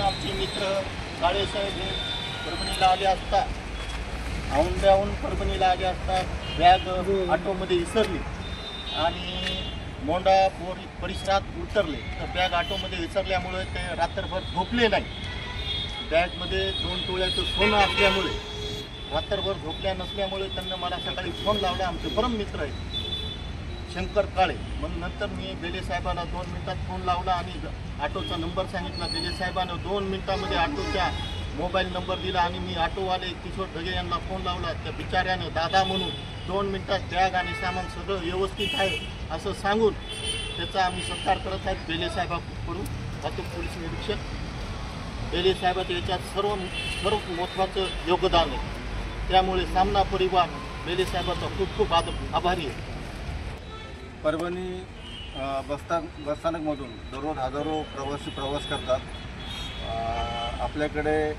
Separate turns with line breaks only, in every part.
आमचे मित्र काळेसाहेब हे परभणीला आले असता औंध्याहून परभणीला आले असता बॅग ऑटोमध्ये विसरली आणि मोंडा परिसरात उतरले. तर बॅग ऑटोमध्ये विसरल्यामुळे ते रात्रभर झोपले नाही. बॅगमध्ये 2 तोळ्याचं सोनं असल्यामुळे रात्रभर झोपल्या नसल्यामुळे त्यांना मला सकाळी फोन लावला. आमचे परम मित्र आहेत शंकर काळे. मग नंतर मी बेले साहेबांना 2 मिनिटात फोन लावला आणि ऑटोचा नंबर सांगितला. बेले साहेबांना 2 मिनिटामध्ये ऑटोच्या मोबाईल नंबर दिला आणि मी ऑटोवाले किशोर ढगे यांना फोन लावला. त्या बिचाऱ्यानं दादा म्हणून 2 मिनिटात बॅग आणि सामान सगळं व्यवस्थित आहे असं सांगून त्याचा आम्ही सत्कार करत आहोत. बेले साहेबांकडून वाहतूक पोलीस निरीक्षक बेले साहेबांचं याच्यात सर्व महत्त्वाचं योगदान आहे. त्यामुळे सामना परिवार बेले साहेबांचा खूप खूप आभारी आहे.
परभणी बसस्थानकमधून दररोज हजारो प्रवासी प्रवास करतात. आपल्याकडे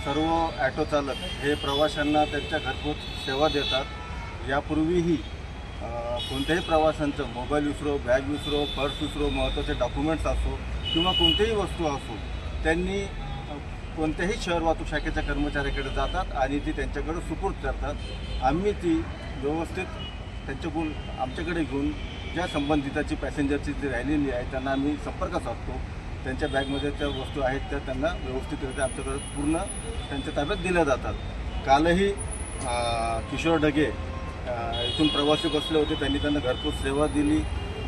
सर्व ॲटो चालक हे प्रवाशांना त्यांच्या घरपोच सेवा देतात. यापूर्वीही कोणत्याही प्रवाशांचं मोबाईल विसरो, बॅग विसरो, पर्स विसरो, महत्त्वाचे डॉक्युमेंट्स असो किंवा कोणतीही वस्तू असो त्यांनी कोणत्याही शहर वाहतूक शाखेच्या कर्मचाऱ्याकडे जातात आणि ती त्यांच्याकडे सुपूर्द करतात. आम्ही ती व्यवस्थित त्यांच्याकडून आमच्याकडे घेऊन ज्या संबंधिताची पॅसेंजरची जी राहिलेली आहे त्यांना आम्ही संपर्क साधतो. त्यांच्या बॅगमध्ये त्या वस्तू आहेत त्या त्यांना व्यवस्थितरित्या आमच्याकडे पूर्ण त्यांच्या ताब्यात दिल्या जातात. कालही किशोर ढगे इथून प्रवासी बसले होते. त्यांना घरपोच सेवा दिली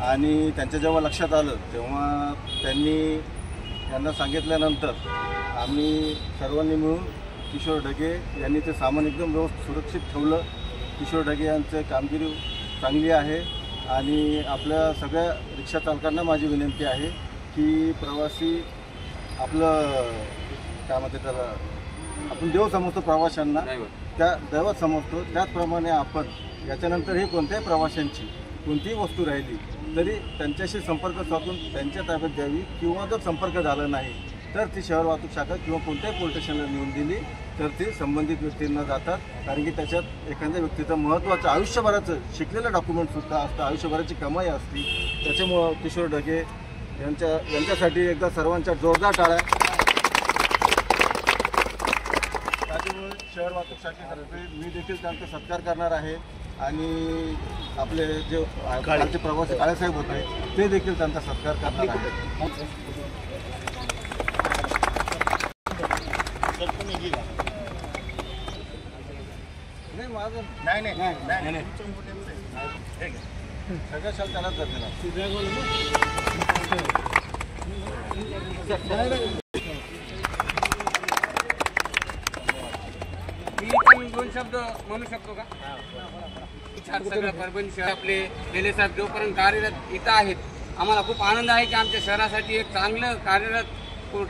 आणि त्यांच्या जेव्हा लक्षात आलं तेव्हा त्यांना सांगितल्यानंतर आम्ही सर्वांनी मिळून किशोर ढगे यांनी ते सामान एकदम व्यवस्थित सुरक्षित ठेवलं. किशोर ढगे यांचं कामगिरी चांगली आहे आणि आपल्या सगळ्या रिक्षा चालकांना माझी विनंती आहे की प्रवासी आपलं काय म्हणते त्याला आपण देव समजतो प्रवाशांना, त्या दैवत समजतो. त्याचप्रमाणे आपण याच्यानंतरही कोणत्याही प्रवाशांची कोणतीही वस्तू राहिली तरी त्यांच्याशी संपर्क साधून त्यांच्या ताब्यात द्यावी किंवा जर संपर्क झाला नाही तर ती शहर वाहतूक शाखा किंवा कोणत्याही पोलीस स्टेशनला नेऊन दिली तर ती संबंधित व्यक्तींना जातात. कारण की त्याच्यात एखाद्या व्यक्तीचं महत्त्वाचं आयुष्यभराचं शिकलेलं डॉक्युमेंटसुद्धा असतं, आयुष्यभराची कमाई असते. त्याच्यामुळं किशोर ढगे यांच्यासाठी एकदा सर्वांच्या जोरदार टाळ्या. त्याच्यामुळे शहर वाहतूक शाखेतर्फे मी देखील त्यांचा सत्कार करणार आहे आणि आपले जे कालचे प्रवासी काळेसाहेब होते ते देखील त्यांचा सत्कार करणार आहेत. नाही सगळ्या शाल त्यालाच जाते ना.
मी पण 2 शब्द म्हणू शकतो का? सगळं परभणी शहर आपले बेले साहेब जोपर्यंत कार्यरत इथं आहेत आम्हाला खूप आनंद आहे की आमच्या शहरासाठी एक चांगलं कार्यरत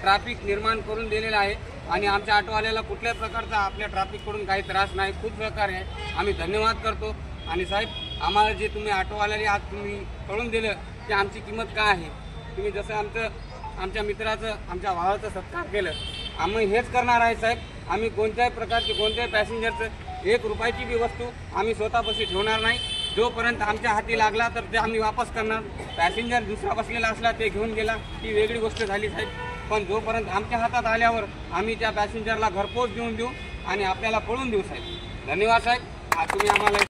ट्रॅफिक निर्माण करून दिलेलं आहे आणि आमच्या ऑटोवाल्याला कुठल्याच प्रकारचा आपल्या ट्रॅफिककडून काही त्रास नाही. खूप प्रकारे आहे. आम्ही धन्यवाद करतो. आणि साहेब आम्हाला जे तुम्ही ऑटोवाल्याने आज तुम्ही कळून दिलं की आमची किंमत काय आहे, तुम्ही जसं आमच्या मित्राचं आमच्या भावाचं सत्कार केलं आम्ही हेच करणार आहे साहेब. आम्ही कोणत्याही प्रकारची कोणत्याही पॅसेंजरचं 1 रुपयाची बी वस्तू आम्ही स्वतःपाशी ठेवणार नाही. जोपर्यंत आमच्या हाती लागला तर ते आम्ही वापस करणार. पॅसेंजर दुसरा बसलेला असला ते घेऊन गेला ती वेगळी गोष्ट झाली साहेब. पण जोपर्यंत आमच्या हातात आल्यावर आम्ही त्या पॅसेंजरला घरपोच देऊन देऊ आणि आपल्याला पळून देऊ साहेब. धन्यवाद साहेब. तुम्ही आम्हाला